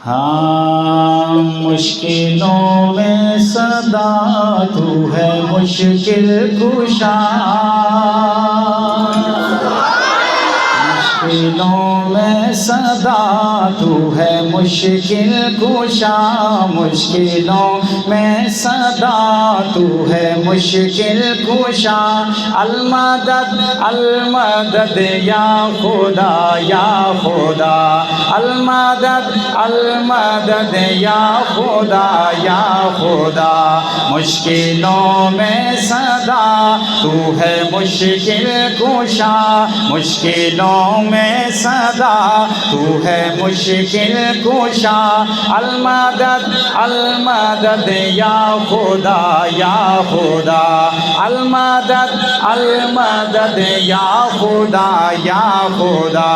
ہاں مشکلوں میں صدا تو ہے مشکل کشا، مشکلوں میں صدا تو ہے مشکل کشا، مشکلوں میں صدا تو ہے مشکل کشا، المدد المدد یا خدا یا خدا، المدد المدد یا خدا یا خدا، مشکلوں میں صدا تو ہے مشکل کشا، مشکلوں میں صدا تو ہے مشکل کشا، المدد المدد یا خدا یا خدا، المدد المدد یا خدا یا خدا،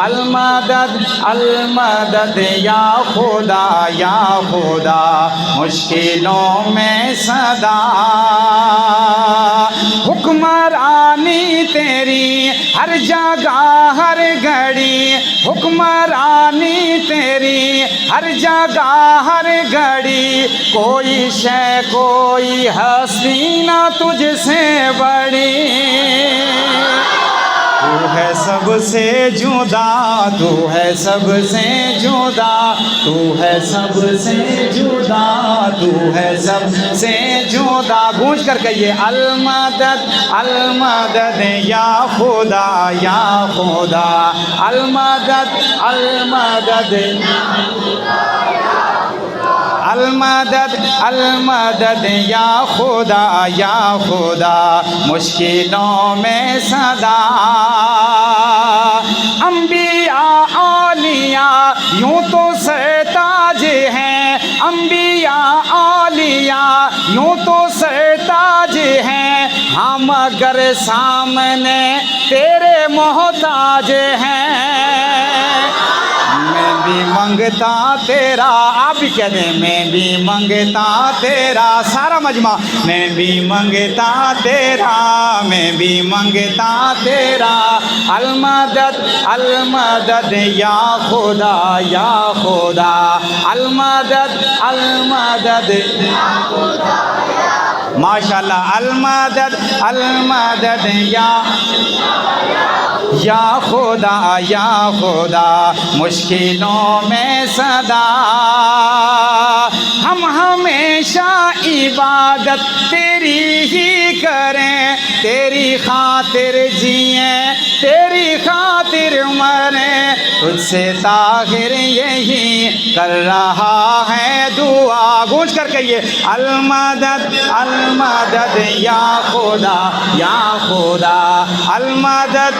المدد المدد یا خدا یا خدا، مشکلوں میں صدا، حکمرانی تیری ہر جگہ ہر گھڑی، حکمرانی تیری ہر جگہ ہر گھڑی، کوئی شے کوئی ہستی نہ تجھ سے بڑی، تو ہے سب سے جدا، تو ہے سب سے جدا، تو ہے سب سے جدا، تو ہے سب سے جدا، گونج کر کہیے المدد المدد یا خدا یا خدا، المدد المدد المدد المدد یا خدا یا خدا، مشکلوں میں صدا، انبیاء اولیاء یوں تو سرتاج ہیں، انبیاء اولیاء یوں تو سرتاج ہیں، ہم اگر سامنے تیرے محتاج ہیں، میں بھی منگتا تیرا، آپ بھی کہہ دیں میں بھی منگتا تیرا، سارا مجمع، میں بھی منگتا تیرا، میں بھی منگتا تیرا، المدد المدد یا خدا یا خدا، المدد المدد ماشاءاللہ، المدد المدد یا خدا یا خدا، مشکلوں میں صدا، ہم ہمیشہ عبادت تیری ہی کریں، تیری خاطر جئیں تیری خاطر مریں، تجھ سے طاہر یہی کر رہا ہے دعا، گونج کر کہیے المدد المدد یا خدا یا خدا، المدد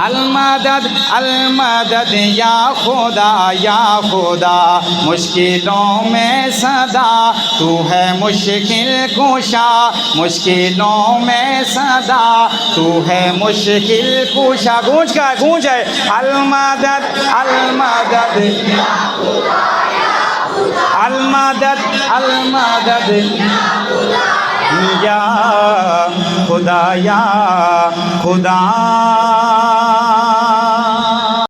المدد المدد یا خدا یا خدا، مشکلوں میں صدا تو ہے مشکل کشا، مشکلوں میں صدا تو ہے مشکل کشا، گونج کا گونج ہے المدد المدد المدد المدد یا خدا یا خدا۔